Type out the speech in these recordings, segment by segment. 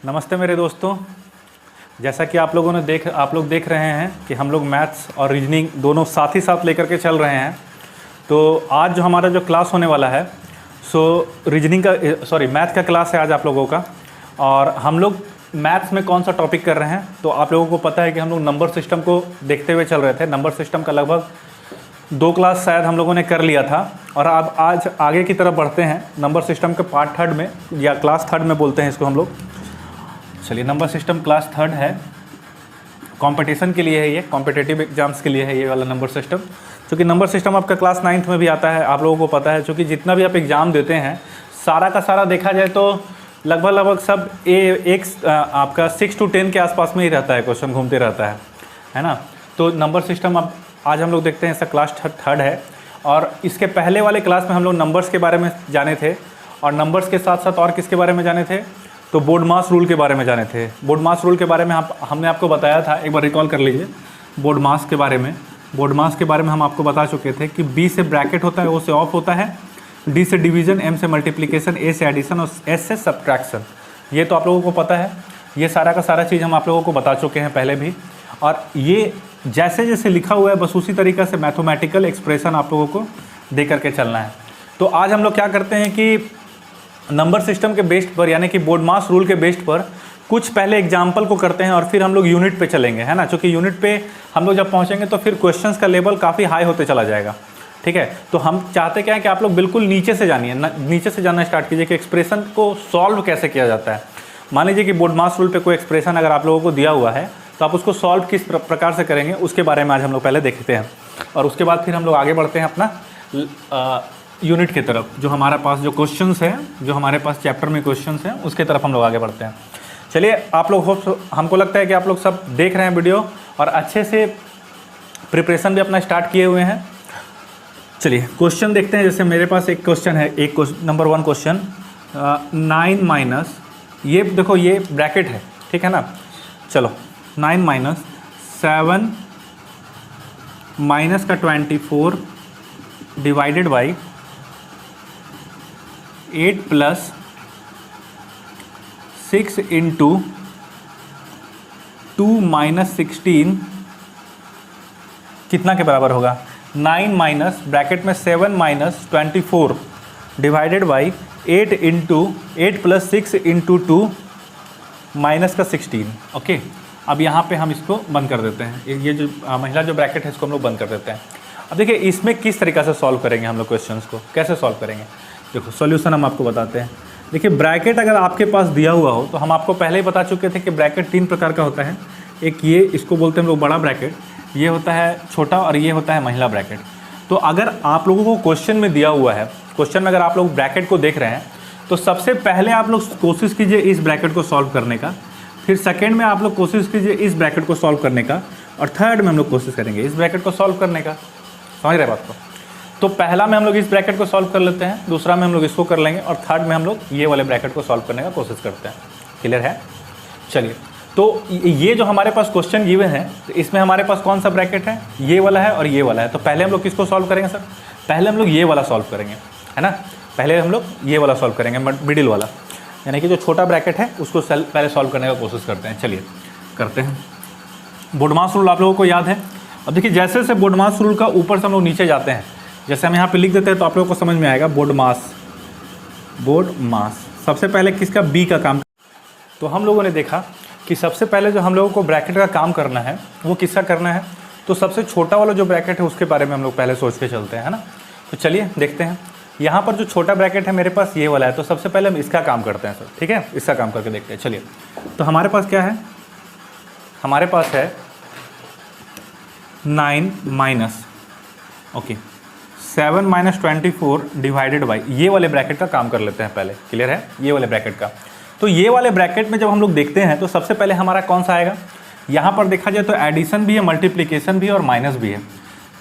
नमस्ते मेरे दोस्तों। जैसा कि आप लोग देख रहे हैं कि हम लोग मैथ्स और रीजनिंग दोनों साथ ही साथ लेकर के चल रहे हैं। तो आज जो हमारा जो क्लास होने वाला है मैथ का क्लास है आज आप लोगों का। और हम लोग मैथ्स में कौन सा टॉपिक कर रहे हैं, तो आप लोगों को पता है कि हम लोग नंबर सिस्टम को देखते हुए चल रहे थे। नंबर सिस्टम का लगभग 2 क्लास शायद हम लोगों ने कर लिया था और अब आज आगे की तरफ बढ़ते हैं नंबर सिस्टम के पार्ट 3 में या क्लास 3 में बोलते हैं इसको हम लोग। चलिए, नंबर सिस्टम क्लास 3 है, कंपटीशन के लिए है, ये कॉम्पिटिटिव एग्जाम्स के लिए है ये वाला नंबर सिस्टम। क्योंकि नंबर सिस्टम आपका क्लास 9th में भी आता है, आप लोगों को पता है। क्योंकि जितना भी आप एग्ज़ाम देते हैं सारा का सारा देखा जाए तो लगभग सब आपका 6 to 10 के आसपास में ही रहता है, क्वेश्चन घूमते रहता है ना। तो नंबर सिस्टम अब आज हम लोग देखते हैं, इसका क्लास 3 है। और इसके पहले वाले क्लास में हम लोग नंबर्स के बारे में जाने थे और नंबर्स के साथ साथ और किसके बारे में जाने थे, तो बोर्ड मास रूल के बारे में जाने थे। बोर्ड मास रूल के बारे में हमने आपको बताया था, एक बार रिकॉल कर लीजिए। बोर्ड मास के बारे में हम आपको बता चुके थे कि बी से ब्रैकेट होता है, ओ से ऑफ होता है, डी से डिवीज़न, एम से मल्टीप्लिकेशन, ए से एडिशन और एस से सब्ट्रैक्शन। ये तो आप लोगों को पता है, ये सारा का सारा चीज़ हम आप लोगों को बता चुके हैं पहले भी। और ये जैसे जैसे लिखा हुआ है बस उसी तरीक़े से मैथमेटिकल एक्सप्रेशन आप लोगों को दे करके चलना है। तो आज हम लोग क्या करते हैं कि नंबर सिस्टम के बेस्ड पर, यानी कि बोर्ड मास रूल के बेस्ड पर कुछ पहले एग्जाम्पल को करते हैं और फिर हम लोग यूनिट पे चलेंगे, है ना। क्योंकि यूनिट पे हम लोग जब पहुंचेंगे तो फिर क्वेश्चंस का लेवल काफ़ी हाई होते चला जाएगा, ठीक है। तो हम चाहते क्या है कि आप लोग बिल्कुल नीचे से जानिए, नीचे से जानना स्टार्ट कीजिए कि एक्सप्रेशन को सॉल्व कैसे किया जाता है। मान लीजिए कि बोर्ड मास रूल पर कोई एक्सप्रेशन अगर आप लोगों को दिया हुआ है तो आप उसको सॉल्व किस प्रकार से करेंगे उसके बारे में आज हम लोग पहले देखते हैं। और उसके बाद फिर हम लोग आगे बढ़ते हैं अपना यूनिट की तरफ। जो हमारे पास जो क्वेश्चंस हैं, जो हमारे पास चैप्टर में क्वेश्चंस हैं, उसके तरफ हम लोग आगे बढ़ते हैं। चलिए, आप लोग हमको लगता है कि आप लोग सब देख रहे हैं वीडियो और अच्छे से प्रिपरेशन भी अपना स्टार्ट किए हुए हैं। चलिए क्वेश्चन देखते हैं। जैसे मेरे पास एक क्वेश्चन है, नंबर 1 क्वेश्चन 9 माइनस, ये देखो ये ब्रैकेट है, ठीक है ना। चलो 9 माइनस 7 माइनस का 24 divided by 8 plus 6 into 2 minus 16 कितना के बराबर होगा। 9 माइनस ब्रैकेट में 7 minus 24 divided by 8 into 8 plus 6 into 2 minus का 16। ओके, अब यहाँ पे हम इसको बंद कर देते हैं। ये जो महिला जो ब्रैकेट है इसको हम लोग बंद कर देते हैं। अब देखिए इसमें किस तरीक़ा से सॉल्व करेंगे हम लोग, क्वेश्चंस को कैसे सॉल्व करेंगे। देखो सॉल्यूशन हम आपको बताते हैं। देखिए ब्रैकेट अगर आपके पास दिया हुआ हो तो हम आपको पहले ही बता चुके थे कि ब्रैकेट 3 प्रकार का होता है। एक ये, इसको बोलते हैं हम लोग बड़ा ब्रैकेट, ये होता है छोटा, और ये होता है महिला ब्रैकेट। तो अगर आप लोगों को क्वेश्चन में दिया हुआ है, क्वेश्चन में अगर आप लोग ब्रैकेट को देख रहे हैं तो सबसे पहले आप लोग कोशिश कीजिए इस ब्रैकेट को सॉल्व करने का, फिर सेकेंड में आप लोग कोशिश कीजिए इस ब्रैकेट को सॉल्व करने का, और थर्ड में हम लोग कोशिश करेंगे इस ब्रैकेट को सॉल्व करने का। समझ रहे बात को। तो पहला में हम लोग इस ब्रैकेट को सॉल्व कर लेते हैं, दूसरा में हम लोग इसको कर लेंगे, और थर्ड में हम लोग ये वाले ब्रैकेट को सॉल्व करने का कोशिश करते हैं। क्लियर है। चलिए, तो ये जो हमारे पास क्वेश्चन गिवन है तो इसमें हमारे पास कौन सा ब्रैकेट है, ये वाला है और ये वाला है। तो पहले हम लोग किसको सॉल्व करेंगे सर, पहले हम लोग ये वाला सॉल्व करेंगे, है ना। पहले हम लोग ये वाला सॉल्व करेंगे, मिडिल वाला, यानी कि जो छोटा ब्रैकेट है उसको पहले सॉल्व करने का कोशिश करते हैं। चलिए करते हैं। बोर्ड मास रूल आप लोगों को याद है। अब देखिए जैसे जैसे बोर्ड मास रूल का ऊपर से हम लोग नीचे जाते हैं, जैसे हम यहाँ पे लिख देते हैं तो आप लोगों को समझ में आएगा। बोर्ड मास सबसे पहले किसका, बी का काम। तो हम लोगों ने देखा कि सबसे पहले जो हम लोगों को ब्रैकेट का काम करना है वो किसका करना है, तो सबसे छोटा वाला जो ब्रैकेट है उसके बारे में हम लोग पहले सोच के चलते हैं, है ना। तो चलिए देखते हैं। यहाँ पर जो छोटा ब्रैकेट है मेरे पास ये वाला है, तो सबसे पहले हम इसका काम करते हैं सर, ठीक है। इसका काम करके देखते हैं। चलिए, तो हमारे पास क्या है, हमारे पास है 9 माइनस 7 माइनस 24 डिवाइडेड बाई, ये वाले ब्रैकेट का काम कर लेते हैं पहले। क्लियर है, ये वाले ब्रैकेट का। तो ये वाले ब्रैकेट में जब हम लोग देखते हैं तो सबसे पहले हमारा कौन सा आएगा, यहाँ पर देखा जाए तो एडिशन भी है, मल्टीप्लिकेशन भी है और माइनस भी है।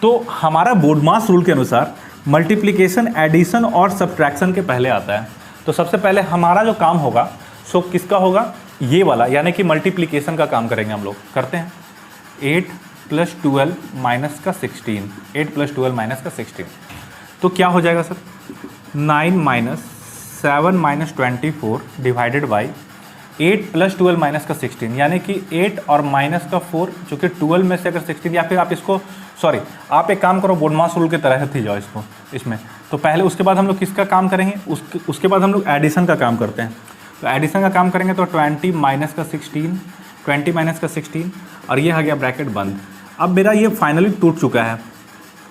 तो हमारा बोर्ड मास रूल के अनुसार मल्टीप्लिकेशन, एडिशन और सब्ट्रैक्शन के पहले आता है। तो सबसे पहले हमारा जो काम होगा सो किसका होगा, ये वाला, यानी कि मल्टीप्लिकेशन का काम करेंगे हम लोग। करते हैं। 8 प्लस 12 माइनस का 16, 8 प्लस 12 माइनस का 16, तो क्या हो जाएगा sir, 9 minus 7 minus 24 divided by 8 plus 12 minus का 16, यानी कि 8 और माइनस का 4, जो कि 12 में से अगर 16, या फिर आप इसको आप एक काम करो, बोडमास रूल के तरह थी जाओ इसको इसमें। तो पहले उसके बाद हम लोग किसका काम करेंगे, उसके बाद हम लोग एडिशन का काम करते हैं। तो एडिशन का काम करेंगे तो 20 माइनस का 16, 20 माइनस का 16, और ये आ गया ब्रैकेट बंद। अब मेरा ये फाइनली टूट चुका है।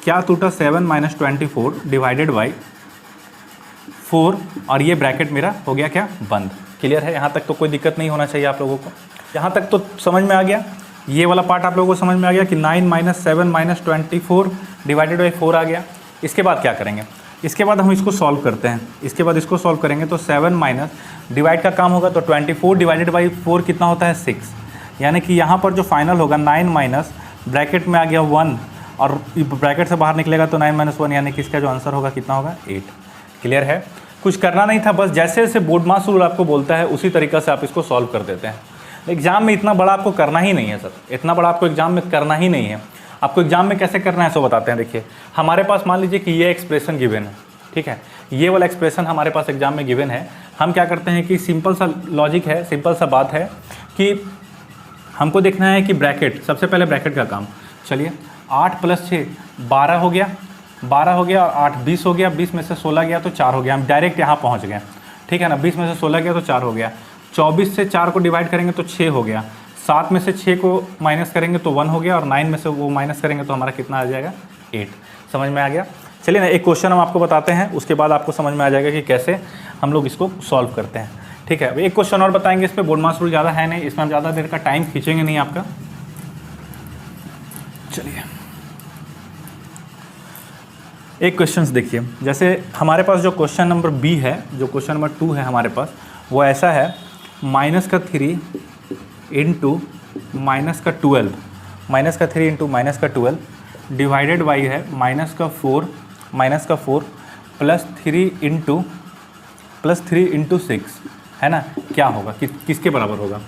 क्या टूटा, 7 माइनस 24 डिवाइडेड बाई 4, और ये ब्रैकेट मेरा हो गया क्या, बंद। क्लियर है, यहाँ तक तो कोई दिक्कत नहीं होना चाहिए आप लोगों को। यहाँ तक तो समझ में आ गया, ये वाला पार्ट आप लोगों को समझ में आ गया कि 9 माइनस 7 माइनस 24 डिवाइडेड बाई 4 आ गया। इसके बाद क्या करेंगे, इसके बाद हम इसको सॉल्व करते हैं। इसके बाद इसको सॉल्व करेंगे तो 7 माइनस डिवाइड का काम होगा तो 24 डिवाइडेड बाई 4 कितना होता है, 6, यानी कि यहाँ पर जो फाइनल होगा 9 माइनस ब्रैकेट में आ गया 1, और ब्रैकेट से बाहर निकलेगा तो 9 माइनस 1, यानी कि इसका जो आंसर होगा कितना होगा, 8। क्लियर है, कुछ करना नहीं था, बस जैसे जैसे बोडमास रूल आपको बोलता है उसी तरीक़े से आप इसको सॉल्व कर देते हैं। एग्जाम में इतना बड़ा आपको करना ही नहीं है सर, इतना बड़ा आपको एग्जाम में करना ही नहीं है। आपको एग्जाम में कैसे करना है सो बताते हैं। देखिए हमारे पास मान लीजिए कि ये एक्सप्रेशन गिवन है, ठीक है, ये वाला एक्सप्रेशन हमारे पास एग्जाम में गिवन है। हम क्या करते हैं कि सिंपल सा लॉजिक है, सिंपल सा बात है कि हमको देखना है कि ब्रैकेट, सबसे पहले ब्रैकेट का काम। चलिए 8 प्लस 6 12 हो गया, 12 हो गया, और 8 20 हो गया, 20 में से 16 गया तो 4 हो गया। हम डायरेक्ट यहाँ पहुँच गए, ठीक है ना। 20 में से 16 गया तो 4 हो गया। 24 से 4 को डिवाइड करेंगे तो 6 हो गया। 7 में से 6 को माइनस करेंगे तो 1 हो गया, और 9 में से वो माइनस करेंगे तो हमारा कितना आ जाएगा, 8। समझ में आ गया। चलिए ना एक क्वेश्चन हम आपको बताते हैं, उसके बाद आपको समझ में आ जाएगा कि कैसे हम लोग इसको सॉल्व करते हैं। ठीक है, अब एक क्वेश्चन और बताएंगे, इस पर बोडमास रूल ज़्यादा है नहीं, इसमें हम ज़्यादा देर का टाइम खींचेंगे नहीं आपका। चलिए एक क्वेश्चन देखिए, जैसे हमारे पास जो क्वेश्चन नंबर बी है, जो क्वेश्चन नंबर 2 है हमारे पास, वो ऐसा है -3 इंटू -12, -3 इंटू -12 डिवाइडेड बाई है -4 प्लस 3 इंटू 6, है ना। क्या होगा, किसके बराबर होगा।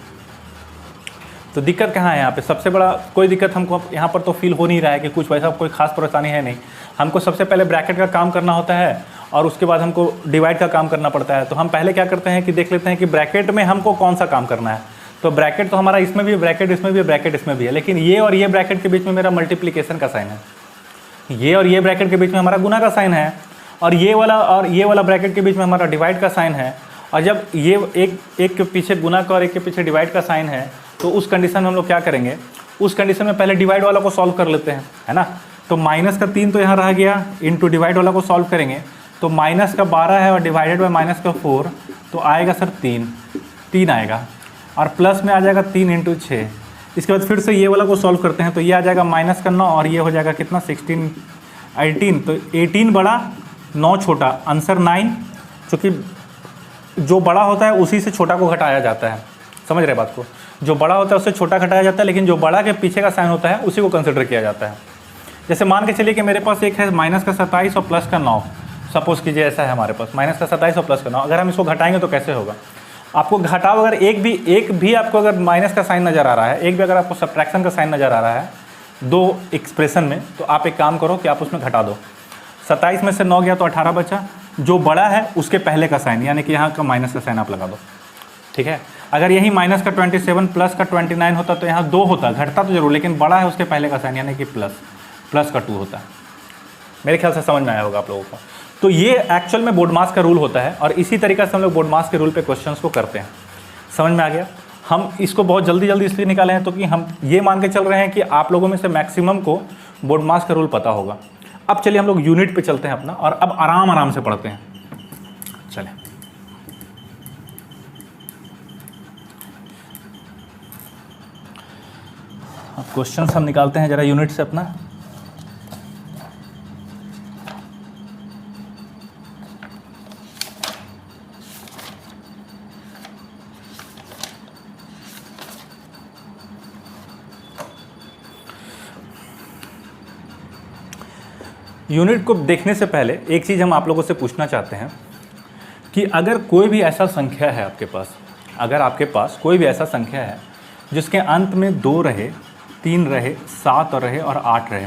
तो दिक्कत कहाँ है यहाँ पे, सबसे बड़ा कोई दिक्कत हमको यहाँ पर तो फील हो नहीं रहा है कि कुछ वैसा कोई खास परेशानी है नहीं। हमको सबसे पहले ब्रैकेट का काम करना होता है और उसके बाद हमको डिवाइड का काम करना पड़ता है। तो हम पहले क्या करते हैं कि देख लेते हैं कि ब्रैकेट में हमको कौन सा काम करना है। तो ब्रैकेट तो हमारा इसमें भी है, ब्रैकेट इसमें भी है, ब्रैकेट इसमें भी है, लेकिन ये और ये ब्रैकेट के बीच में मेरा मल्टीप्लिकेशन का साइन है, ये और ये ब्रैकेट के बीच में हमारा गुना का साइन है, और ये वाला ब्रैकेट के बीच में हमारा डिवाइड का साइन है। और जब ये एक के पीछे गुना का और एक के पीछे डिवाइड का साइन है, तो उस कंडीशन में हम लोग क्या करेंगे, उस कंडीशन में पहले डिवाइड वाला को सॉल्व कर लेते हैं, है ना। तो -3 तो यहाँ रह गया, इंटू डिवाइड वाला को सॉल्व करेंगे तो -12 है और डिवाइडेड बाई -4, तो आएगा सर 3 आएगा, और प्लस में आ जाएगा 3 इंटू 6। इसके बाद फिर से ये वाला को सॉल्व करते हैं तो ये आ जाएगा -9 और ये हो जाएगा कितना 16 18, तो 18 बड़ा 9 छोटा, आंसर 9, चूँकि जो बड़ा होता है उसी से छोटा को घटाया जाता है। समझ रहे बात को, जो बड़ा होता है उससे छोटा घटाया जाता है, लेकिन जो बड़ा के पीछे का साइन होता है उसी को कंसिडर किया जाता है। जैसे मान के चलिए कि मेरे पास एक है -27 और +9, सपोज कीजिए ऐसा है हमारे पास -27 और +9। अगर हम इसको घटाएंगे तो कैसे होगा, आपको घटाओ, अगर एक भी आपको अगर माइनस का साइन नज़र आ रहा है, एक भी अगर आपको सब्ट्रैक्शन का साइन नज़र आ रहा है दो एक्सप्रेशन में, तो आप एक काम करो कि आप उसमें घटा दो। 27 में से 9 गया तो 18 बचा, जो बड़ा है उसके पहले का साइन, यानी कि यहाँ का माइनस का साइन आप लगा दो। ठीक है, अगर यही -27 प्लस का 29 होता तो यहाँ 2 होता, घटता तो जरूर, लेकिन बड़ा है उसके पहले का साइन, यानी कि प्लस का 2 होता है। मेरे ख्याल से समझ में आया होगा आप लोगों को। तो ये एक्चुअल में बोडमास का रूल होता है, और इसी तरीके से हम लोग बोडमास के रूल पे क्वेश्चंस को करते हैं। समझ में आ गया। हम इसको बहुत जल्दी इसलिए निकाले हैं तो कि हम ये मान के चल रहे हैं कि आप लोगों में से मैक्सिमम को बोडमास का रूल पता होगा। अब चलिए हम लोग यूनिट पे चलते हैं अपना, और अब आराम से पढ़ते हैं। चलें, अब क्वेश्चन हम निकालते हैं जरा यूनिट से अपना। यूनिट को देखने से पहले एक चीज़ हम आप लोगों से पूछना चाहते हैं कि अगर कोई भी ऐसा संख्या है आपके पास, अगर आपके पास कोई भी ऐसा संख्या है जिसके अंत में 2 रहे, 3 रहे, 7 रहे और 8 रहे,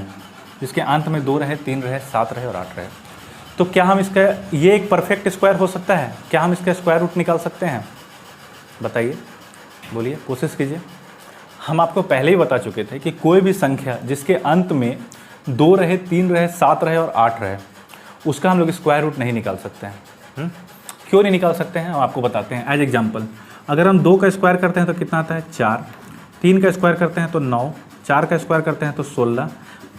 जिसके अंत में 2 रहे, 3 रहे, 7 रहे और 8 रहे, तो क्या हम इसका, ये एक परफेक्ट स्क्वायर हो सकता है? क्या हम इसका स्क्वायर रूट निकाल सकते हैं? बताइए। बोलिए, कोशिश कीजिए। हम आपको पहले ही बता चुके थे कि कोई भी संख्या जिसके अंत में 2 रहे, 3 रहे, 7 रहे और 8 रहे, उसका हम लोग स्क्वायर रूट नहीं निकाल सकते हैं। क्यों नहीं निकाल सकते हैं, हम आपको बताते हैं। एज एग्जाम्पल, अगर हम 2 का स्क्वायर करते हैं तो कितना आता है 4, 3 का स्क्वायर करते हैं तो 9, 4 का स्क्वायर करते हैं तो 16,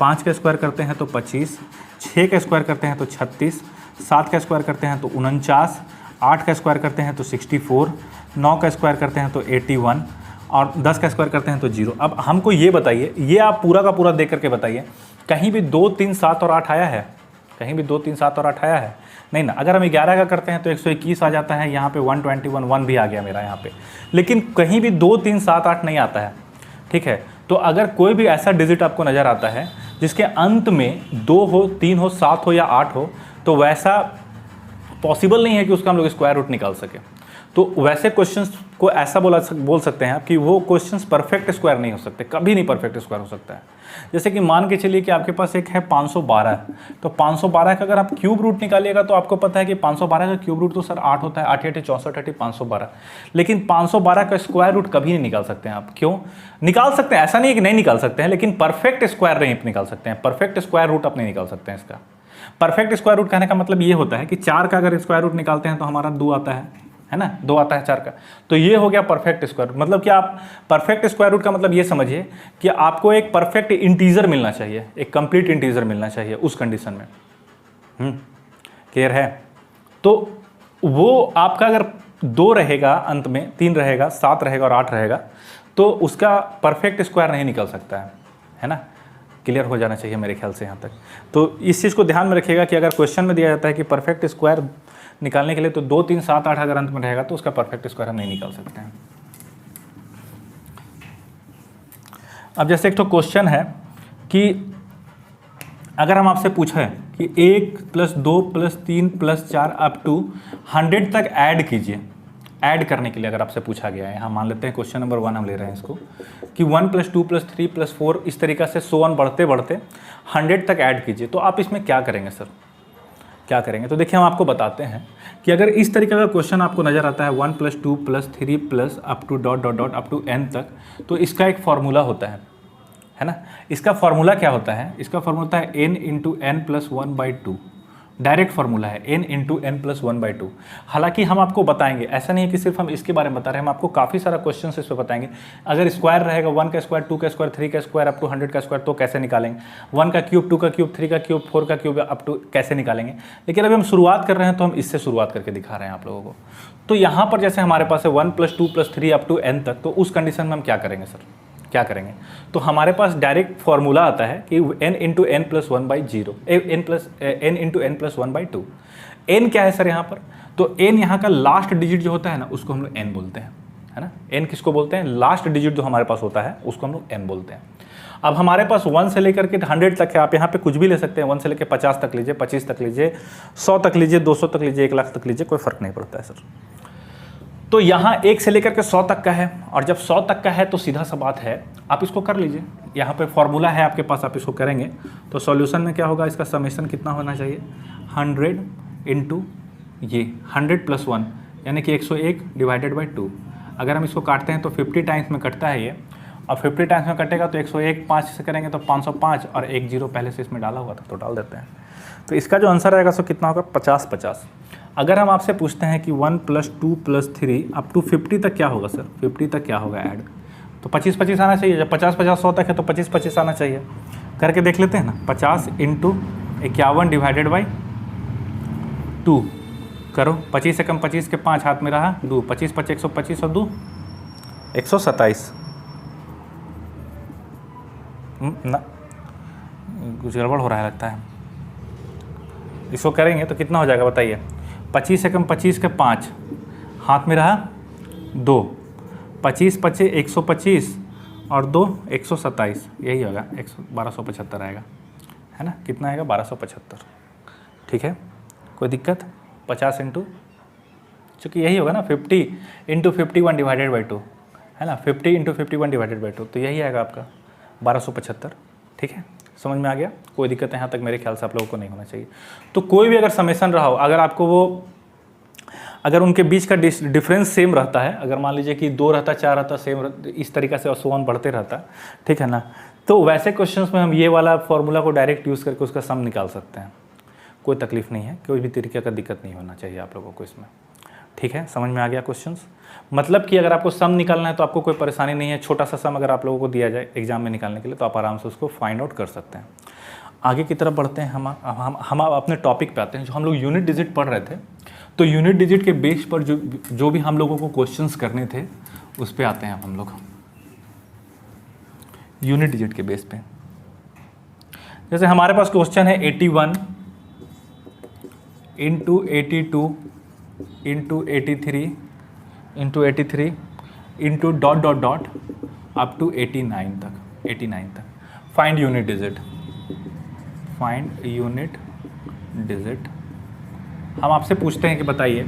5 का स्क्वायर करते हैं तो 25, 6 का स्क्वायर करते हैं तो 36, 7 का स्क्वायर करते हैं तो 49, 8 का स्क्वायर करते हैं तो 64, 9 का स्क्वायर करते हैं तो 81 और 10 का स्क्वायर करते हैं तो 0। अब हमको ये बताइए, ये आप पूरा का पूरा देख करके बताइए, कहीं भी 2, 3, 7 और 8 आया है? कहीं भी 2, 3, 7 और 8 आया है? नहीं ना। अगर हम 11 का करते हैं तो 121 आ जाता है, यहाँ पे 121 1 भी आ गया मेरा यहाँ पे, लेकिन कहीं भी 2, 3, 7, 8 नहीं आता है। ठीक है, तो अगर कोई भी ऐसा डिजिट आपको नज़र आता है जिसके अंत में 2 हो, 3 हो, 7 हो या 8 हो, तो वैसा पॉसिबल नहीं है कि उसका हम लोग स्क्वायर रूट निकाल सके। तो वैसे क्वेश्चंस को ऐसा बोल सकते हैं आप कि वो क्वेश्चंस परफेक्ट स्क्वायर नहीं हो सकते, कभी नहीं परफेक्ट स्क्वायर हो सकता है। जैसे कि मान के चलिए कि आपके पास एक है 512, तो 512 का अगर आप क्यूब रूट निकालिएगा तो आपको पता है कि 512 का क्यूब रूट तो सर 8 होता है, 8 8 64 8 512, लेकिन 512 का स्क्वायर रूट कभी नहीं निकाल सकते हैं आप। क्यों निकाल सकते हैं? ऐसा नहीं है कि नहीं निकाल सकते हैं, लेकिन परफेक्ट स्क्वायर नहीं निकाल सकते हैं, परफेक्ट स्क्वायर रूट आप नहीं निकाल सकते हैं इसका। परफेक्ट स्क्वायर रूट कहने का मतलब ये होता है कि 4 का अगर स्क्वायर रूट निकालते हैं तो हमारा 2 आता है ना, 2 आता है 4 का, तो ये हो गया परफेक्ट स्क्वायर रूट। मतलब कि आप परफेक्ट स्क्वायर रूट का मतलब ये समझिए कि आपको एक परफेक्ट इंटीजर मिलना चाहिए, एक कंप्लीट इंटीजर मिलना चाहिए उस कंडीशन में। क्लियर है? तो वो आपका अगर 2 रहेगा, अंत में 3 रहेगा, 7 रहेगा और 8 रहेगा, तो उसका परफेक्ट स्क्वायर नहीं निकल सकता है ना। क्लियर हो जाना चाहिए मेरे ख्याल से यहाँ तक। तो इस चीज़ को ध्यान में रखिएगा कि अगर क्वेश्चन में दिया जाता है कि परफेक्ट स्क्वायर निकालने के लिए तो 2, 3, 7, 8 अगर अंत में रहेगा तो उसका परफेक्ट स्क्वायर हम नहीं निकाल सकते हैं। अब जैसे एक तो क्वेश्चन है कि अगर हम आपसे पूछें कि 1 + 2 + 3 + 4 अप टू 100 तक ऐड कीजिए, ऐड करने के लिए अगर आपसे पूछा गया है, यहाँ मान लेते हैं क्वेश्चन नंबर 1 हम ले रहे हैं इसको, कि 1 + 2 + 3 + 4 इस तरीक़ा से सो ऑन बढ़ते बढ़ते 100 तक ऐड कीजिए, तो आप इसमें क्या करेंगे सर, क्या करेंगे? तो देखिए हम आपको बताते हैं कि अगर इस तरीके का क्वेश्चन आपको नज़र आता है 1 + 2 + 3 + up to ... up to n तक, तो इसका एक फार्मूला होता है ना। इसका फार्मूला क्या होता है? इसका फार्मूला होता है n × n + 1/2, डायरेक्ट फार्मूला है n × n + 1/2। हालांकि हम आपको बताएंगे, ऐसा नहीं है कि सिर्फ हम इसके बारे में बता रहे हैं, हम आपको काफ़ी सारा क्वेश्चन इस पर बताएंगे। अगर स्क्वायर रहेगा 1 का स्क्वायर, 2 का स्क्वायर, 3 का स्क्वायर अप टू 100 का स्क्वायर, तो कैसे निकालेंगे? 1 का क्यूब, 2 का क्यूब, 3 का क्यूब, 4 का क्यूब अप टू कैसे निकालेंगे? लेकिन अभी हम शुरुआत कर रहे हैं तो हम इससे शुरुआत करके दिखा रहे हैं आप लोगों को। तो यहाँ पर जैसे हमारे पास है 1 + 2 + 3 अप टू n तक, तो उस कंडीशन में हम क्या करेंगे सर, क्या करेंगे? तो हमारे पास डायरेक्ट फार्मूला आता है कि n × n + 1/0, n × n + 1/2। n क्या है सर यहाँ पर? तो n यहाँ का लास्ट डिजिट जो होता है ना, उसको हम लोग n बोलते हैं, है ना। n किसको बोलते हैं? लास्ट डिजिट जो हमारे पास होता है उसको हम लोग n बोलते हैं। अब हमारे पास 1 से लेकर के 100 तक है, आप यहाँ पे कुछ भी ले सकते हैं, 1 से लेकर 50 तक लीजिए, 25 तक लीजिए, 100 तक लीजिए, 200 तक लीजिए, 1 लाख तक लीजिए, कोई फ़र्क नहीं पड़ता है सर। तो यहाँ 1 से लेकर के 100 तक का है, और जब 100 तक का है तो सीधा सा बात है, आप इसको कर लीजिए। यहाँ पे फॉर्मूला है आपके पास, आप इसको करेंगे तो सॉल्यूशन में क्या होगा, इसका समेशन कितना होना चाहिए? 100 × ये 100 + 1 यानी कि 101 / 2। अगर हम इसको काटते हैं तो 50 टाइम्स में कटता है ये, और 50 टाइम्स में कटेगा तो 101 5 से करेंगे तो 505, और 1 0 पहले से इसमें डाला हुआ था तो डाल देते हैं। तो इसका जो आंसर आएगा सो कितना होगा? 50 50। अगर हम आपसे पूछते हैं कि 1 + 2 + 3 अप टू 50 तक क्या होगा सर, 50 तक क्या होगा ऐड, तो 25 25 आना चाहिए। जब 50 50 100 तक है तो 25 25 आना चाहिए। करके देख लेते हैं ना, 50 × 51 / 2 करो, 25 से कम 25 के 5 हाथ में रहा 2, 25 5 125 और 2 127 ना, कुछ गड़बड़ हो रहा है लगता है। इसको करेंगे तो कितना हो जाएगा बताइए? 25 से कम 25 के 5 हाथ में रहा 2, 25 5 125 और 2 127, यही होगा 1275 आएगा, है ना। कितना आएगा? 1275। ठीक है, कोई दिक्कत? 50 इंटू, चूँकि यही होगा ना 50 × 51 / 2, है ना, 50 × 51 / 2, तो यही आएगा आपका 1275। ठीक है, समझ में आ गया? कोई दिक्कत यहाँ तक मेरे ख्याल से आप लोगों को नहीं होना चाहिए। तो कोई भी अगर समेशन रहा हो, अगर आपको वो अगर उनके बीच का डिफरेंस सेम रहता है, अगर मान लीजिए कि 2 रहता, 4 रहता, सेम इस तरीक़े से सो ऑन बढ़ते रहता, ठीक है ना, तो वैसे क्वेश्चंस में हम ये वाला फॉर्मूला को डायरेक्ट यूज़ करके उसका सम निकाल सकते हैं। कोई तकलीफ नहीं है, कोई भी तरीके का दिक्कत नहीं होना चाहिए आप लोगों को इसमें, ठीक है। समझ में आ गया क्वेश्चंस? मतलब कि अगर आपको सम निकालना है तो आपको कोई परेशानी नहीं है। छोटा सा सम अगर आप लोगों को दिया जाए एग्जाम में निकालने के लिए तो आप आराम से उसको फाइंड आउट कर सकते हैं। आगे की तरफ बढ़ते हैं। हम अपने टॉपिक पे आते हैं। जो हम लोग यूनिट डिजिट पढ़ रहे थे, तो यूनिट डिजिट के बेस पर जो भी हम लोगों को क्वेश्चंस करने थे उस पर आते हैं हम लोग। यूनिट डिजिट के बेस पे जैसे हमारे पास क्वेश्चन है 81 into 82 into 83 into 83 into dot dot dot up to 89 तक। Find unit digit. Find unit digit. हम आपसे पूछते हैं कि बताइए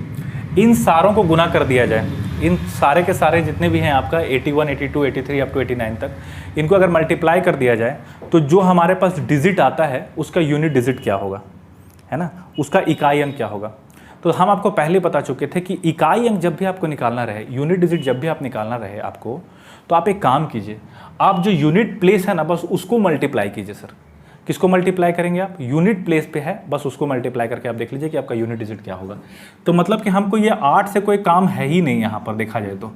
इन सारों को गुना कर दिया जाए, इन सारे के सारे जितने भी हैं आपका 81, 82, 83 अप टू 89 तक, इनको अगर मल्टीप्लाई कर दिया जाए तो जो हमारे पास डिजिट आता है उसका यूनिट डिजिट क्या होगा, है ना, उसका इकाई अंक क्या होगा। तो हम आपको पहले बता चुके थे कि इकाई अंक जब भी आपको निकालना रहे, यूनिट डिजिट जब भी आप निकालना रहे आपको, तो आप एक काम कीजिए, आप जो यूनिट प्लेस है ना बस उसको मल्टीप्लाई कीजिए। सर किसको मल्टीप्लाई करेंगे आप? यूनिट प्लेस पे है, बस उसको मल्टीप्लाई करके आप देख लीजिए कि आपका यूनिट डिजिट क्या होगा। तो मतलब कि हमको ये 8 से कोई काम है ही नहीं, यहाँ पर देखा जाए तो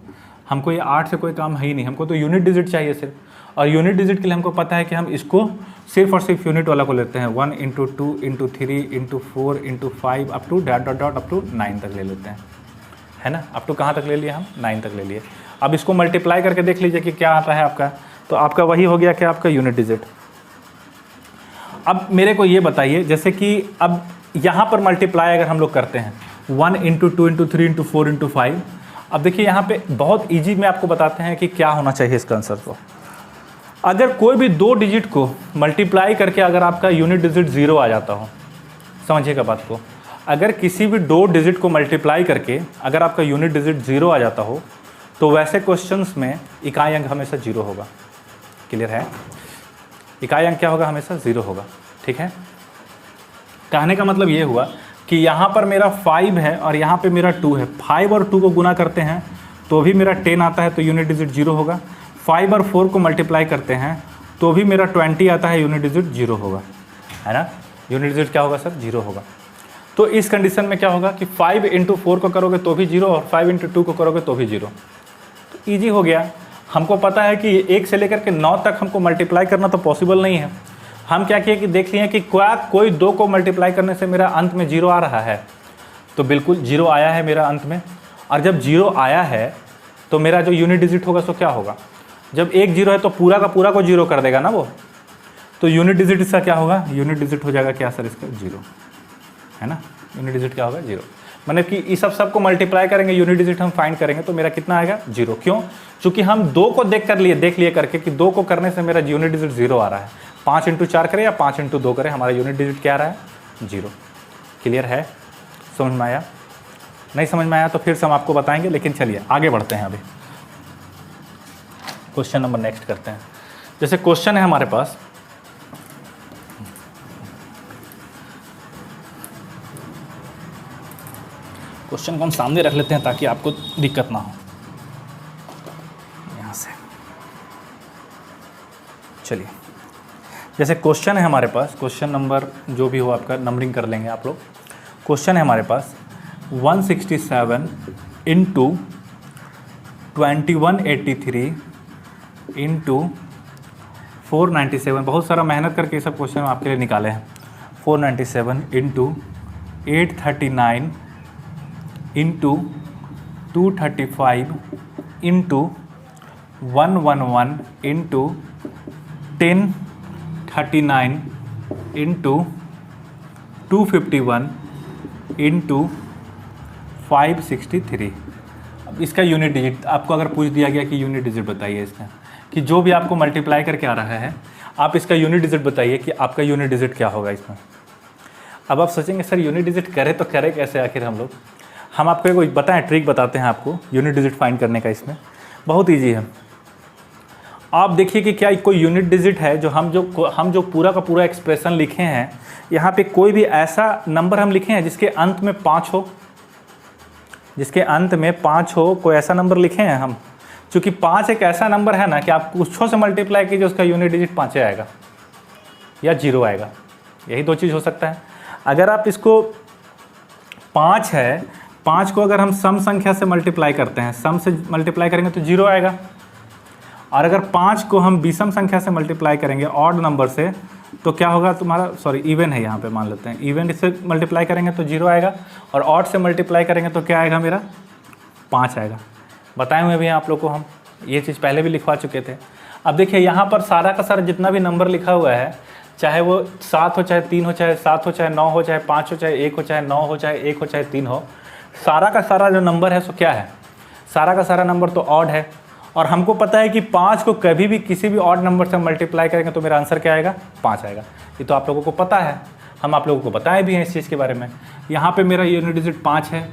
हमको ये 8 से कोई काम है ही नहीं, हमको तो यूनिट डिजिट चाहिए सिर्फ। और यूनिट डिजिट के लिए हमको पता है कि हम इसको सिर्फ और सिर्फ यूनिट वाला को लेते हैं, 1 into 2 into 3 into 4 into 5 up to dot dot dot up to 9 तक ले लेते हैं, है ना। अप टू कहाँ तक ले लिए हम? 9 तक ले लिए। अब इसको मल्टीप्लाई करके देख लीजिए कि क्या आता है आपका, तो आपका वही हो गया कि आपका यूनिट डिजिट। अब मेरे को ये बताइए, जैसे कि अब यहाँ पर मल्टीप्लाई अगर हम लोग करते हैं 1 इंटू 2 इंटू 3 इंटू 4 इंटू 5, अब देखिए यहाँ पे बहुत ईजी में आपको बताते हैं कि क्या होना चाहिए इसका आंसर। को अगर कोई भी 2 डिजिट को मल्टीप्लाई करके अगर आपका यूनिट डिजिट 0 आ जाता हो, समझिएगा बात को, अगर किसी भी 2 डिजिट को मल्टीप्लाई करके अगर आपका यूनिट डिजिट 0 आ जाता हो तो वैसे क्वेश्चंस में इकाई अंक हमेशा 0 होगा। क्लियर है? इकाई अंक क्या होगा? हमेशा 0 होगा, ठीक है। कहने का मतलब ये हुआ कि यहाँ पर मेरा 5 है और यहाँ पे मेरा 2 है, 5 और 2 को गुना करते हैं तो भी मेरा 10 आता है, तो यूनिट डिजिट 0 होगा। 5 और 4 को मल्टीप्लाई करते हैं तो भी मेरा 20 आता है, यूनिट डिजिट 0 होगा, है ना। यूनिट डिजिट क्या होगा सर? 0 होगा। तो इस कंडीशन में क्या होगा कि 5 इंटू 4 को करोगे तो भी 0 और 5 इंटू 2 को करोगे तो भी 0। तो ईजी हो गया। हमको पता है कि 1 से लेकर के 9 तक हमको मल्टीप्लाई करना तो पॉसिबल नहीं है। हम क्या किए कि देख लिए कि क्या कोई 2 को मल्टीप्लाई करने से मेरा अंत में 0 आ रहा है, तो बिल्कुल 0 आया है मेरा अंत में। और जब 0 आया है तो मेरा जो यूनिट डिजिट होगा सो क्या होगा? जब 1 0 है तो पूरा का पूरा को 0 कर देगा ना वो, तो यूनिट डिजिट इसका क्या होगा? यूनिट डिजिट हो जाएगा क्या सर इसका? 0, है ना। यूनिट डिजिट क्या होगा? 0। मतलब कि इस सबको मल्टीप्लाई करेंगे, यूनिट डिजिट हम फाइंड करेंगे तो मेरा कितना आएगा? 0। क्यों? चूँकि हम 2 को देख लिए करके कि 2 को करने से मेरा यूनिट डिजिट 0 आ रहा है। 5 इंटू 4 करें या 5 इंटू 2 करें, हमारा यूनिट डिजिट क्या आ रहा है? 0। क्लियर है? समझ में आया? नहीं समझ में आया तो फिर से हम आपको बताएंगे, लेकिन चलिए आगे बढ़ते हैं। अभी क्वेश्चन नंबर नेक्स्ट करते हैं। जैसे क्वेश्चन है हमारे पास, क्वेश्चन को हम सामने रख लेते हैं ताकि आपको दिक्कत ना हो। यहाँ से चलिए, जैसे क्वेश्चन है हमारे पास, क्वेश्चन नंबर जो भी हो आपका नंबरिंग कर लेंगे आप लोग। क्वेश्चन है हमारे पास 167 इंटू 2183 इंटू 497। बहुत सारा मेहनत करके ये सब क्वेश्चन हम आपके लिए निकाले हैं। 497 into 839 into 235 into 111 into 1039 into 251 into 563। अब इसका यूनिट डिजिट आपको अगर पूछ दिया गया कि यूनिट डिजिट बताइए इसका, कि जो भी आपको मल्टीप्लाई करके आ रहा है आप इसका यूनिट डिजिट बताइए कि आपका यूनिट डिजिट क्या होगा इसमें। अब आप सोचेंगे सर यूनिट डिजिट करें तो करें कैसे आखिर हम लोग। हम आपको एक बताएं, ट्रिक बताते हैं आपको यूनिट डिजिट फाइंड करने का। इसमें बहुत ईजी है। आप देखिए कि क्या कोई यूनिट डिजिट है जो हम जो पूरा का पूरा एक्सप्रेशन लिखे हैं, यहाँ पे कोई भी ऐसा नंबर हम लिखे हैं जिसके अंत में 5 हो? जिसके अंत में 5 हो, कोई ऐसा नंबर लिखे हैं हम? क्योंकि 5 एक ऐसा नंबर है ना कि आप कुछों से मल्टीप्लाई कीजिए उसका यूनिट डिजिट 5 आएगा या 0 आएगा, यही दो चीज़ हो सकता है। अगर आप इसको 5 है, 5 को अगर हम सम संख्या से मल्टीप्लाई करते हैं, सम से मल्टीप्लाई करेंगे तो 0 आएगा, और अगर 5 को हम विषम संख्या से मल्टीप्लाई करेंगे ऑड नंबर से तो क्या होगा तुम्हारा, सॉरी इवन है यहाँ पे, मान लेते हैं इवन से मल्टीप्लाई करेंगे तो 0 आएगा, और ऑड से मल्टीप्लाई करेंगे तो क्या आएगा मेरा 5 आएगा। बताए हुए भी हैं आप लोग को, हम ये चीज़ पहले भी लिखवा चुके थे। अब देखिए यहाँ पर सारा का सारा जितना भी नंबर लिखा हुआ है, चाहे वो 7 हो, चाहे 3 हो, चाहे 7 हो, चाहे 9 हो, चाहे 5 हो, चाहे 1 हो, चाहे 9 हो, चाहे 1 हो, चाहे 3 हो, सारा का सारा जो नंबर है सो क्या है, सारा का सारा नंबर तो ऑड है। और हमको पता है कि 5 को कभी भी किसी भी ऑड नंबर से मल्टीप्लाई करेंगे तो मेरा आंसर क्या आएगा, 5 आएगा। ये तो आप लोगों को पता है, हम आप लोगों को बताए भी हैं इस चीज़ के बारे में। यहाँ पे मेरा यूनिट डिजिट 5 है।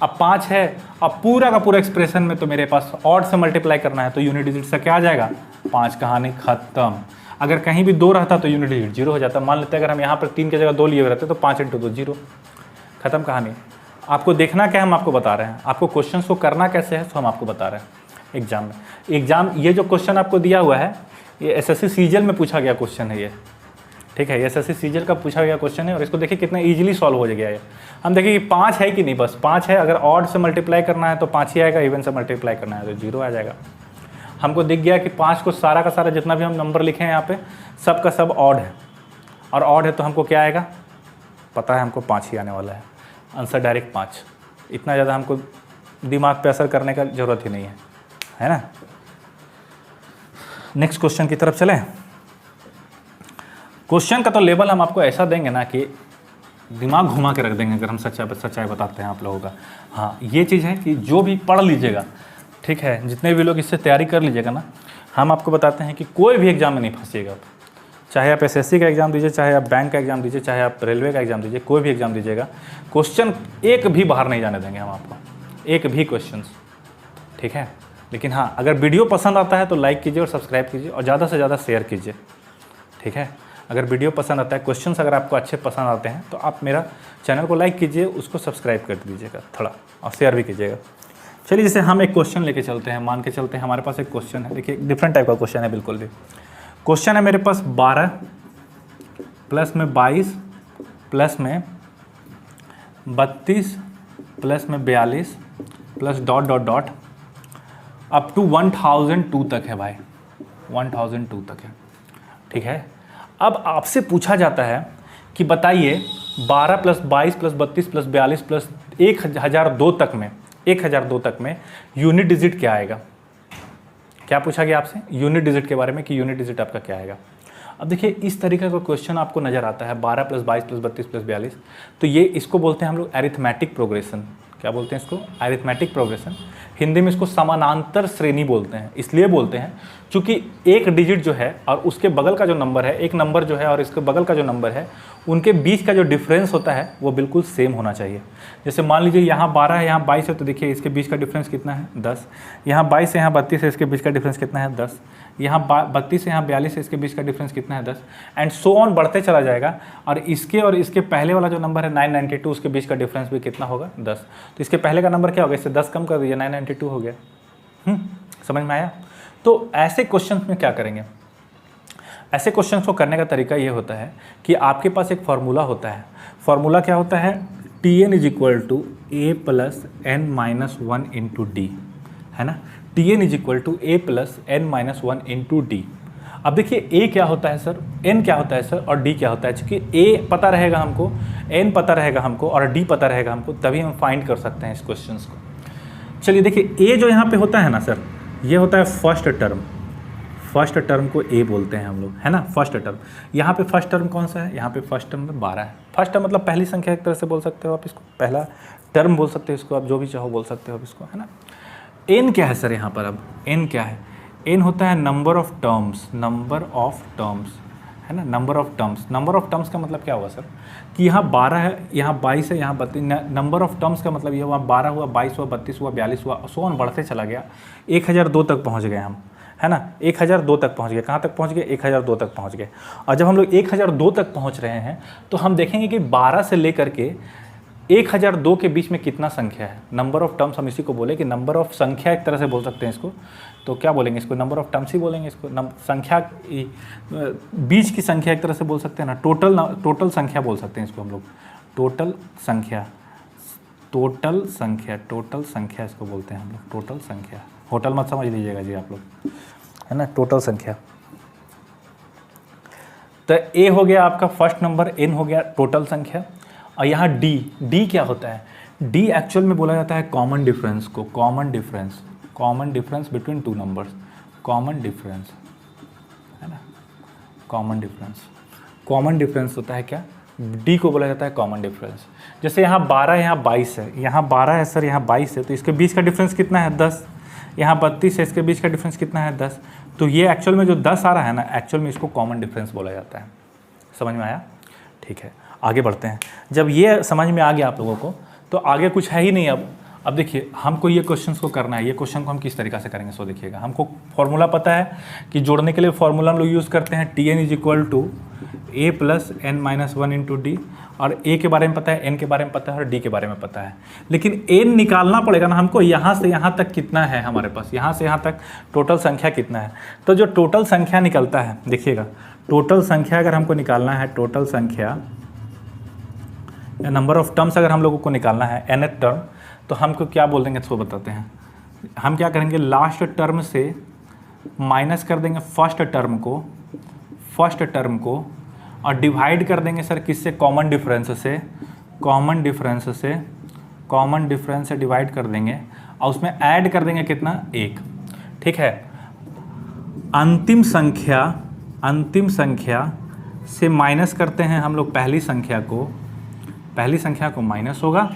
अब 5 है, अब पूरा का पूरा एक्सप्रेशन में तो मेरे पास ऑड से मल्टीप्लाई करना है, तो यूनिट डिजिट से क्या आ जाएगा, 5, कहानी खत्म। अगर कहीं भी 2 रहता तो यूनिट डिजिट 0 हो जाता। मान लेते हैं अगर हम यहाँ पर 3 की जगह 2 लिए हुए रहते तो 5 × 2 0, खत्म कहानी। आपको देखना क्या है, हम आपको बता रहे हैं, आपको क्वेश्चन को करना कैसे है तो हम आपको बता रहे हैं एग्जाम में। एग्जाम ये जो क्वेश्चन आपको दिया हुआ है ये एसएससी सीजीएल में पूछा गया क्वेश्चन है ये, ठीक है, एसएससी सीजीएल का पूछा गया क्वेश्चन है। और इसको देखिए कितना इजीली सॉल्व हो गया है। हम देखिए कि 5 है कि नहीं, बस 5 है, अगर ऑड से मल्टीप्लाई करना है तो 5 ही आएगा, इवन से मल्टीप्लाई करना है तो 0 आ जाएगा। हमको दिख गया कि 5 को सारा का सारा जितना भी हम नंबर लिखे हैं यहाँ पे सब का सब ऑड है, और ऑड है तो हमको क्या आएगा पता है, हमको 5 ही आने वाला है, आंसर डायरेक्ट 5। इतना ज़्यादा हमको दिमाग पे असर करने का ज़रूरत ही नहीं है ना। नेक्स्ट क्वेश्चन की तरफ चलें। क्वेश्चन का तो लेवल हम आपको ऐसा देंगे ना कि दिमाग घुमा के रख देंगे अगर हम सच्चाई बताते हैं आप लोगों का। हाँ, ये चीज़ है कि जो भी पढ़ लीजिएगा, ठीक है, जितने भी लोग इससे तैयारी कर लीजिएगा ना, हम आपको बताते हैं कि कोई भी एग्जाम में नहीं फंसिएगा। चाहे आप एसएससी का एग्ज़ाम दीजिए, चाहे आप बैंक का एग्ज़ाम दीजिए, चाहे आप रेलवे का एग्ज़ाम दीजिए, कोई भी एग्ज़ाम दीजिएगा, क्वेश्चन एक भी बाहर नहीं जाने देंगे हम आपको, एक भी क्वेश्चन, ठीक है। लेकिन हाँ, अगर वीडियो पसंद आता है तो लाइक कीजिए और सब्सक्राइब कीजिए और ज़्यादा से ज़्यादा शेयर कीजिए, ठीक है। अगर वीडियो पसंद आता है, क्वेश्चंस अगर आपको अच्छे पसंद आते हैं तो आप मेरा चैनल को लाइक कीजिए, उसको सब्सक्राइब कर दीजिएगा थोड़ा, और शेयर भी कीजिएगा। चलिए, जैसे हम एक क्वेश्चन लेके चलते हैं, मान के चलते हैं हमारे पास एक क्वेश्चन है। देखिए डिफरेंट टाइप का क्वेश्चन है, बिल्कुल भी क्वेश्चन है मेरे पास 12 प्लस में 22 प्लस में 32 प्लस में 42 plus dot dot dot up to 1002 तक है भाई, 1002 तक है, ठीक है। अब आपसे पूछा जाता है कि बताइए 12 प्लस 22 प्लस 32 प्लस 42 प्लस 1002 तक में, 1002 तक में यूनिट डिजिट क्या आएगा। क्या पूछा गया आपसे, यूनिट डिजिट के बारे में, कि यूनिट डिजिट आपका क्या आएगा। अब देखिए इस तरीके का क्वेश्चन आपको नज़र आता है, 12 प्लस 22 प्लस 32 प्लस 42, तो ये इसको बोलते हैं हम लोग अरिथमेटिक प्रोग्रेशन। क्या बोलते हैं इसको, अरिथमेटिक प्रोग्रेशन। हिंदी में इसको समानांतर श्रेणी बोलते हैं, इसलिए बोलते हैं क्योंकि एक डिजिट जो है और उसके बगल का जो नंबर है, एक नंबर जो है और इसके बगल का जो नंबर है, उनके बीच का जो डिफरेंस होता है वो बिल्कुल सेम होना चाहिए। जैसे मान लीजिए यहाँ 12 है, यहाँ 22 है, तो देखिए इसके बीच का डिफरेंस कितना है, 10। यहाँ 22 है, यहाँ 32 है, इसके बीच का डिफरेंस कितना है, 10। यहाँ 32 है, यहाँ 42 है, इसके बीच का डिफरेंस कितना है, 10। एंड सो ऑन बढ़ते चला जाएगा। और इसके पहले वाला जो नंबर है 992, उसके बीच का डिफरेंस भी कितना होगा, 10। तो इसके पहले का नंबर क्या होगा, इससे 10 कम कर दीजिए, 992 हो गया। समझ में आया। तो ऐसे क्वेश्चन में क्या करेंगे, ऐसे क्वेश्चन को करने का तरीका ये होता है कि आपके पास एक फार्मूला होता है। फार्मूला क्या होता है, Tn = a + n - 1 × d, है ना। Tn = a + n - 1 × d। अब देखिए a क्या होता है सर, n क्या होता है सर, और d क्या होता है। क्योंकि a पता रहेगा हमको, n पता रहेगा हमको और d पता रहेगा हमको, तभी हम फाइंड कर सकते हैं इस क्वेश्चन को। चलिए देखिए, a जो यहाँ पे होता है ना सर, ये होता है फर्स्ट टर्म। फर्स्ट टर्म को a बोलते हैं हम लोग, है ना, फर्स्ट टर्म। यहाँ पे फर्स्ट टर्म कौन सा है, यहाँ पे फर्स्ट टर्म में 12 है। फर्स्ट टर्म मतलब पहली संख्या, एक तरह से बोल सकते हो आप इसको, पहला टर्म बोल सकते हो इसको, आप जो भी चाहो बोल सकते हो आप इसको, है ना। n क्या है सर यहाँ पर, अब n क्या है, n होता है number of terms, number of terms, है ना, number of terms. Number of terms का मतलब क्या हुआ सर, कि यहाँ 12 है, यहाँ 22 है, यहाँ 32। नंबर ऑफ टर्म्स का मतलब ये हुआ 12 हुआ, 22 हुआ, 32 हुआ, 42 हुआ, सो ऑन बढ़ते चला गया, 1002 तक पहुँच गए हम, है ना। 1002 तक पहुंच गए, कहाँ तक पहुंच गए, 1002 तक पहुंच गए। और जब हम लोग 1002 तक पहुंच रहे हैं तो हम देखेंगे कि 12 से लेकर के 1002 के बीच में कितना संख्या है? नंबर ऑफ टर्म्स हम इसी को बोले कि नंबर ऑफ संख्या एक तरह से बोल सकते हैं इसको। तो क्या बोलेंगे इसको? नंबर ऑफ टर्म्स ही बोलेंगे इसको। संख्या बीच की संख्या एक तरह से बोल सकते हैं ना, टोटल संख्या बोल सकते हैं इसको हम लोग। टोटल संख्या इसको बोलते हैं हम लोग, टोटल संख्या। होटल मत समझ लीजिएगा जी आप लोग, है ना, टोटल संख्या। तो ए हो गया आपका फर्स्ट नंबर, एन हो गया टोटल संख्या। और यहाँ डी क्या होता है? डी एक्चुअल में बोला जाता है कॉमन डिफरेंस को, common difference between two numbers, common difference, है ना, कॉमन डिफरेंस होता है क्या? डी को बोला जाता है कॉमन डिफरेंस। जैसे यहाँ 12 यहाँ 22 है, यहाँ 12 है सर, यहाँ 22 है, तो इसके बीच का डिफरेंस कितना है? 10। यहाँ 32 है, इसके बीच का डिफरेंस कितना है? 10। तो ये एक्चुअल में जो 10 आ रहा है ना, एक्चुअल में इसको कॉमन डिफरेंस बोला जाता है। समझ में आया? ठीक है, आगे बढ़ते हैं। जब ये समझ में आ गया आप लोगों को, तो आगे कुछ है ही नहीं। अब देखिए, हमको ये क्वेश्चंस को करना है। ये क्वेश्चन को हम किस तरीक़ा से करेंगे सो देखिएगा। हमको फॉर्मूला पता है कि जोड़ने के लिए फॉर्मूला हम लोग यूज़ करते हैं Tn = a + n - 1 × d। और a के बारे में पता है, n के बारे में पता है और d के बारे में पता है। लेकिन n निकालना पड़ेगा ना हमको, यहाँ से यहाँ तक कितना है हमारे पास, यहाँ से यहाँ तक टोटल संख्या कितना है। तो जो टोटल संख्या निकलता है, देखिएगा, टोटल संख्या अगर हमको निकालना है, टोटल संख्या या नंबर ऑफ टर्म्स अगर हम लोगों को निकालना है, nth टर्म, तो हमको क्या बोल देंगे इसको बताते हैं। हम क्या करेंगे, लास्ट टर्म से माइनस कर देंगे फर्स्ट टर्म को और डिवाइड कर देंगे सर किससे? कॉमन डिफरेंस से डिवाइड कर देंगे और उसमें ऐड कर देंगे कितना? 1। ठीक है, अंतिम संख्या से माइनस करते हैं हम लोग पहली संख्या को माइनस होगा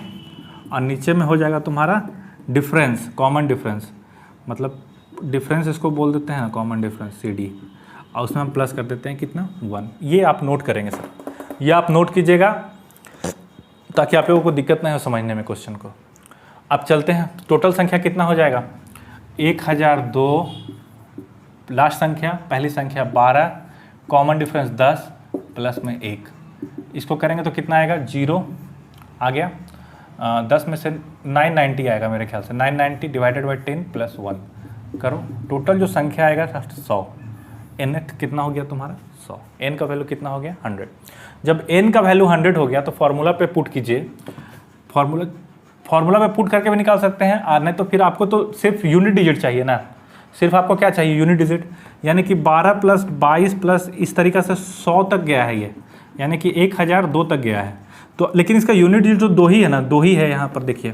और नीचे में हो जाएगा तुम्हारा डिफरेंस, कॉमन डिफरेंस, मतलब डिफरेंस इसको बोल देते हैं ना, कॉमन डिफरेंस CD, और उसमें हम प्लस कर देते हैं कितना? 1। ये आप नोट करेंगे सर, ये आप नोट कीजिएगा ताकि आप लोगों को दिक्कत नहीं हो समझने में क्वेश्चन को। अब चलते हैं, टोटल संख्या कितना हो जाएगा? 1002, लास्ट संख्या, पहली संख्या 12, कॉमन डिफरेंस 10 प्लस में 1। इसको करेंगे तो कितना आएगा? 0 आ गया। 10 में से 990 आएगा मेरे ख्याल से, 990 डिवाइडेड बाई 10 + 1 करो, टोटल जो संख्या आएगा 100। nth कितना हो गया तुम्हारा? 100। n का वैल्यू कितना हो गया? 100। जब n का वैल्यू 100 हो गया तो फॉर्मूला पे पुट कीजिए। फॉर्मूला पे पुट करके भी निकाल सकते हैं, और नहीं तो फिर आपको तो सिर्फ यूनिट डिजिट चाहिए ना, सिर्फ आपको क्या चाहिए? Unit digit. यानी कि 12 + 22 प्लस इस तरीक़ा से 100 तक गया है ये, यानी कि 1002 तक गया है। तो लेकिन इसका यूनिट डिजिट जो 2 ही है ना, 2 ही है यहाँ पर देखिए,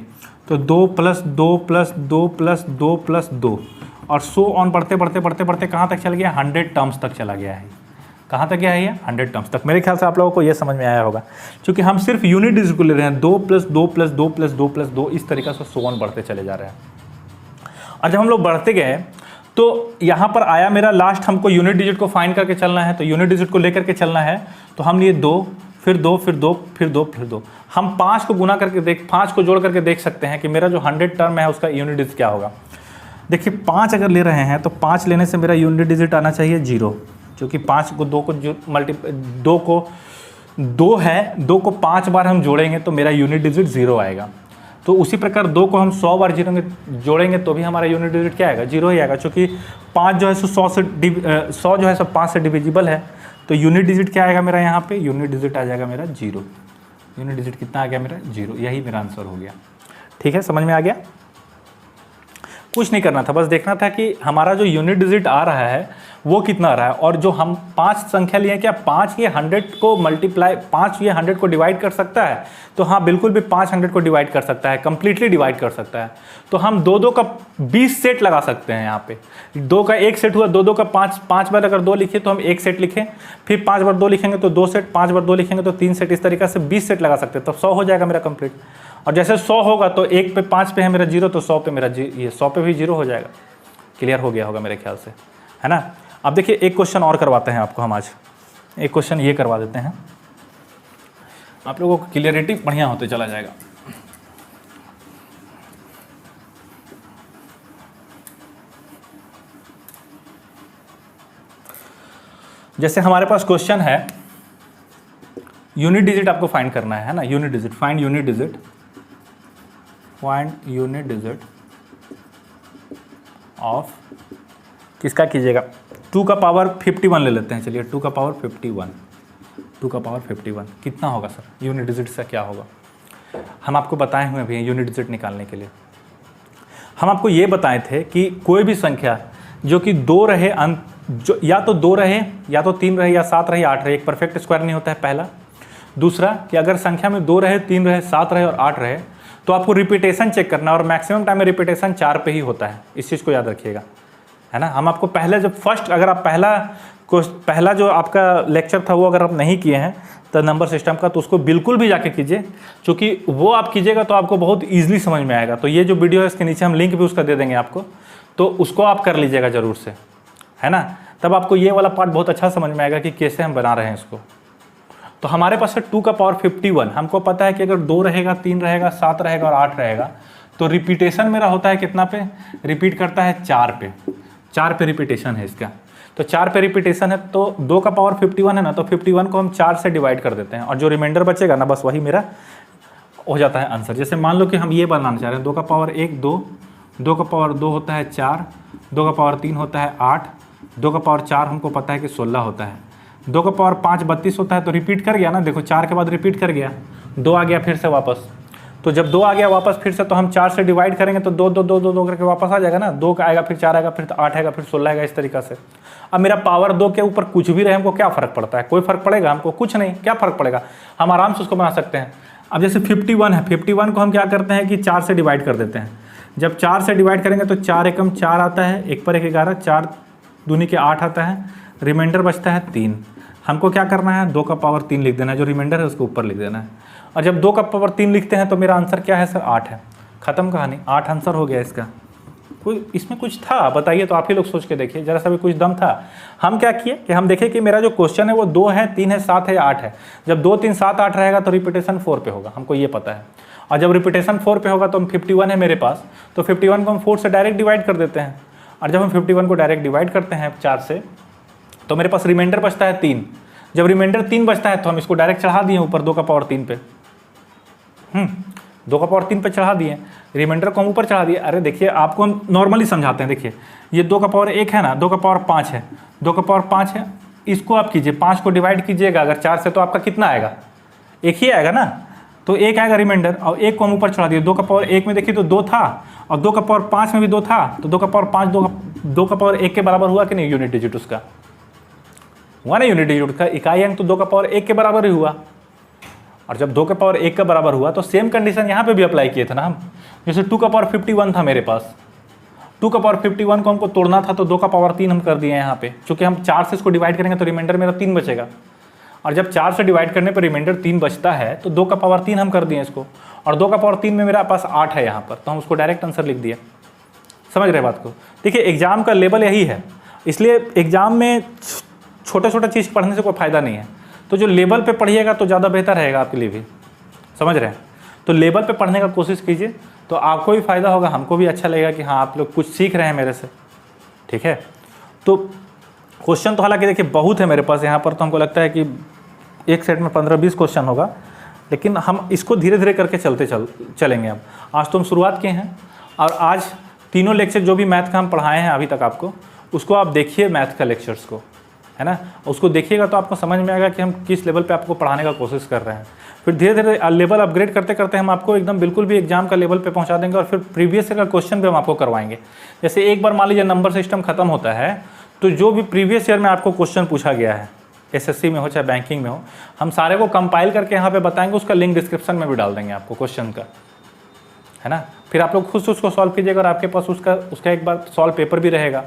तो 2 + 2 + 2 + 2 + 2 और सो ऑन बढ़ते कहाँ तक चल गया? 100 टर्म्स तक चला गया है। कहाँ तक गया है ये? 100 टर्म्स तक। मेरे ख्याल से आप लोगों को ये समझ में आया होगा, क्योंकि हम सिर्फ यूनिट डिजिट को ले रहे हैं। 2 + 2 + 2 + 2 + 2 इस तरीक़े से सो ऑन बढ़ते चले जा रहे हैं। और जब हम लोग बढ़ते गए तो यहाँ पर आया मेरा लास्ट, हमको यूनिट डिजिट को फाइंड करके चलना है, तो यूनिट डिजिट को लेकर के चलना है। तो हम लिए 2, फिर 2, फिर 2, फिर 2, फिर 2। हम 5 को गुना करके 5 को जोड़ करके देख सकते हैं कि मेरा जो 100 टर्म है उसका यूनिट डिजिट क्या होगा। देखिए 5 अगर ले रहे हैं तो 5 लेने से मेरा यूनिट डिजिट आना चाहिए 0, क्योंकि 5 को 2 को 2 है, 2 को 5 बार हम जोड़ेंगे तो मेरा यूनिट डिजिट 0 आएगा। तो उसी प्रकार 2 को हम 100 बार जोड़ेंगे तो भी हमारा यूनिट डिजिट क्या आएगा? 0 ही आएगा, क्योंकि 5 जो है 100 जो है 5 से डिविजिबल है। तो यूनिट डिजिट क्या आएगा मेरा? यहाँ पे यूनिट डिजिट आ जाएगा मेरा 0। यूनिट डिजिट कितना आ गया मेरा? 0। यही मेरा आंसर हो गया। ठीक है, समझ में आ गया? कुछ नहीं करना था, बस देखना था कि हमारा जो यूनिट डिजिट आ रहा है वो कितना आ रहा है। और जो हम 5 संख्या लिए, क्या 5 ये 100 को मल्टीप्लाई, 5 ये 100 को डिवाइड कर सकता है? तो हाँ, बिल्कुल भी 5 100 को डिवाइड कर सकता है, कंप्लीटली डिवाइड कर सकता है। तो हम 2 का 20 सेट लगा सकते हैं। यहाँ पे 2 का 1 सेट हुआ, 2 का 5 बार अगर 2 लिखे तो हम 1 सेट लिखें, फिर 5 बार 2 लिखेंगे तो 2 सेट, 5 बार 2 लिखेंगे तो 3 सेट, इस तरीके से 20 सेट लगा सकते हैं। तो 100 हो जाएगा मेरा कंप्लीट। और जैसे 100 होगा तो 1 पे 5 पे है मेरा 0, तो 100 पे मेरा ये 100 पे भी 0 हो जाएगा। क्लियर हो गया होगा मेरे ख्याल से, है ना? अब देखिए एक क्वेश्चन और करवाते हैं आपको हम आज। एक क्वेश्चन ये करवा देते हैं, आप लोगों को क्लियरिटी बढ़िया होते चला जाएगा। जैसे हमारे पास क्वेश्चन है, यूनिट डिजिट आपको फाइंड करना है ना, unit digit, find unit digit, find unit digit of किसका कीजिएगा, 2 का पावर 51 ले लेते हैं, चलिए 2 का पावर 51, 2 का पावर 51 कितना होगा सर, यूनिट डिजिट से क्या होगा, हम आपको बताए हुए अभी यूनिट डिजिट निकालने के लिए। हम आपको ये बताए थे कि कोई भी संख्या जो कि 2 रहे, जो या तो 2 रहे या तो 3 रहे या 7 रहे 8 रहे, एक परफेक्ट स्क्वायर नहीं होता है पहला। दूसरा कि अगर संख्या में 2 रहे, 3 रहे, 7 रहे और 8 रहे तो आपको रिपीटेशन चेक करना, और मैक्सिमम टाइम में रिपीटेशन 4 पे ही होता है, इस चीज़ को याद रखिएगा, है ना। हम आपको पहले जब फर्स्ट, अगर आप पहला जो आपका लेक्चर था वो अगर आप नहीं किए हैं तो नंबर सिस्टम का, तो उसको बिल्कुल भी जाके कीजिए, क्योंकि वो आप कीजिएगा तो आपको बहुत ईजिली समझ में आएगा। तो ये जो वीडियो है इसके नीचे हम लिंक भी उसका दे देंगे आपको, तो उसको आप कर लीजिएगा ज़रूर से, है ना। तब आपको ये वाला पार्ट बहुत अच्छा समझ में आएगा कि कैसे हम बना रहे हैं इसको। तो हमारे पास है 2 का पावर 51, हमको पता है कि अगर 2 रहेगा, 3 रहेगा, 7 रहेगा और 8 रहेगा तो रिपीटेशन मेरा होता है कितना पे, रिपीट करता है 4 पे, 4 पे रिपीटेशन है इसका। तो 4 पे रिपीटेशन है तो 2 का पावर 51 है ना, तो 51 को हम 4 से डिवाइड कर देते हैं और जो रिमाइंडर बचेगा ना, बस वही मेरा हो जाता है आंसर। जैसे मान लो कि हम ये बनाना चाह रहे हैं, 2 का पावर 1 2, 2 का पावर 2 होता है 4, 2 का पावर 3 होता है 8, 2 का पावर 4 हमको पता है कि 16 होता है, 2 का पावर 5 32 होता है। तो रिपीट कर गया ना, देखो 4 के बाद रिपीट कर गया, 2 आ गया फिर से वापस। तो जब 2 आ गया वापस फिर से, तो हम 4 से डिवाइड करेंगे तो 2 2 2 2 2 करके वापस आ जाएगा ना, 2 का आएगा, फिर 4 आएगा, फिर 8 आएगा, फिर 16 आएगा, इस तरीक़ा से। अब मेरा पावर 2 के ऊपर कुछ भी रहे, हमको क्या फ़र्क पड़ता है, कोई फ़र्क पड़ेगा हमको, कुछ नहीं, क्या फ़र्क पड़ेगा, हम आराम से उसको बना सकते हैं। अब जैसे 51 है, 51 को हम क्या करते हैं कि 4 से डिवाइड कर देते हैं। जब 4 से डिवाइड करेंगे तो 4 एकम 4 आता है, 1 पर 1 11, 4 दूनी के 8 आता है, रिमाइंडर बचता है 3। हमको क्या करना है, 2 का पावर 3 लिख देना है, जो रिमाइंडर है उसको ऊपर लिख देना है। और जब 2 का पावर 3 लिखते हैं तो मेरा आंसर क्या है सर, 8 है। ख़त्म कहानी, 8 आंसर हो गया इसका। कोई इसमें कुछ था बताइए, तो आप ही लोग सोच के देखिए, जरा सा भी कुछ दम था। हम क्या किए कि हम देखें कि मेरा जो क्वेश्चन है वो 2 है, 3 है, 7 है या 8 है। जब 2 3 7 8 रहेगा तो रिपीटेशन 4 पे होगा, हमको ये पता है। और जब रिपीटेशन 4 पे होगा तो हम 51 है मेरे पास, तो 51 को हम 4 से डायरेक्ट डिवाइड कर देते हैं। और जब हम 51 को डायरेक्ट डिवाइड करते हैं 4 से, तो मेरे पास रिमाइंडर बचता है 3। जब रिमाइंडर 3 बचता है तो हम इसको डायरेक्ट चढ़ा दिए ऊपर 2 का पावर 3 पे, 2 का पावर 3 पे चढ़ा दिए, रिमाइंडर को हम ऊपर चढ़ा दिए। अरे देखिए, आपको हम नॉर्मली समझाते हैं। देखिए ये 2 का पावर 1 है ना, 2 का पावर 5 है, 2 का पावर 5 है, इसको आप कीजिए, 5 को डिवाइड कीजिएगा अगर 4 से, तो आपका कितना आएगा, 1 ही आएगा ना। तो 1 आएगा रिमाइंडर, और 1 को हम ऊपर चढ़ा दिए। 2 का पावर 1 में देखिए तो 2 था, और 2 का पावर 5 में भी 2 था, तो 2 का पावर 5 2 का पावर 1 के बराबर हुआ कि नहीं, यूनिट डिजिट उसका हुआ ना, यूनिट डिजिट का इकाई अंक तो 2 का पावर 1 के बराबर ही हुआ। और जब 2 के पावर 1 का बराबर हुआ तो सेम कंडीशन यहाँ पे भी अप्लाई किए थे ना हम। जैसे 2 का पावर 51 था मेरे पास, 2 का पावर 51 को हमको तोड़ना था, तो 2 का पावर 3 हम कर दिए यहाँ पे, क्योंकि हम 4 से इसको डिवाइड करेंगे तो रिमाइंडर मेरा 3 बचेगा। और जब 4 से डिवाइड करने पर रिमाइंडर 3 बचता है तो 2 का पावर 3 हम कर दिए इसको, और 2 का पावर 3 में मेरा पास 8 है यहाँ पर, तो हम उसको डायरेक्ट आंसर लिख दिए। समझ रहे बात को। देखिए एग्जाम का लेवल यही है, इसलिए एग्जाम में छोटा छोटा चीज़ पढ़ने से कोई फ़ायदा नहीं है। तो जो लेवल पे पढ़िएगा तो ज़्यादा बेहतर रहेगा आपके लिए भी, समझ रहे हैं। तो लेवल पे पढ़ने का कोशिश कीजिए, तो आपको भी फ़ायदा होगा, हमको भी अच्छा लगेगा कि हाँ आप लोग कुछ सीख रहे हैं मेरे से, ठीक है। तो क्वेश्चन तो हालांकि देखिए बहुत है मेरे पास यहाँ पर, तो हमको लगता है कि एक सेट में 15-20 क्वेश्चन होगा, लेकिन हम इसको धीरे धीरे करके चलेंगे। अब आज तो हम शुरुआत किए हैं, और आज तीनों लेक्चर जो भी मैथ का हम पढ़ाए हैं अभी तक आपको, उसको आप देखिए मैथ का लेक्चर्स को, है ना। उसको देखिएगा तो आपको समझ में आएगा कि हम किस लेवल पे आपको पढ़ाने का कोशिश कर रहे हैं। फिर धीरे धीरे लेवल अपग्रेड करते करते हम आपको एकदम बिल्कुल भी एग्जाम का लेवल पे पहुंचा देंगे, और फिर प्रीवियस ईयर का क्वेश्चन भी हम आपको करवाएंगे। जैसे एक बार मान लीजिए नंबर सिस्टम खत्म होता है, तो जो भी प्रीवियस ईयर में आपको क्वेश्चन पूछा गया है, SSC में हो चाहे बैंकिंग में हो, हम सारे को कंपाइल करके यहाँ पर बताएंगे। उसका लिंक डिस्क्रिप्शन में भी डाल देंगे आपको क्वेश्चन का, है ना। फिर आप लोग खुद से उसको सॉल्व कीजिएगा, और आपके पास उसका एक बार सॉल्व पेपर भी रहेगा,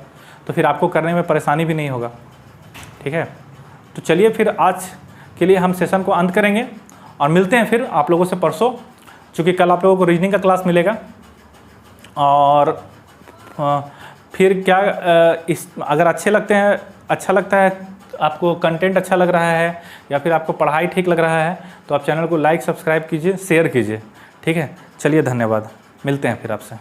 तो फिर आपको करने में परेशानी भी नहीं होगा, ठीक है। तो चलिए फिर आज के लिए हम सेशन को अंत करेंगे, और मिलते हैं फिर आप लोगों से परसों, क्योंकि कल आप लोगों को रीजनिंग का क्लास मिलेगा। और फिर क्या अगर अच्छा लगता है आपको, कंटेंट अच्छा लग रहा है, या फिर आपको पढ़ाई ठीक लग रहा है, तो आप चैनल को लाइक सब्सक्राइब कीजिए, शेयर कीजिए, ठीक है। चलिए धन्यवाद, मिलते हैं फिर आपसे।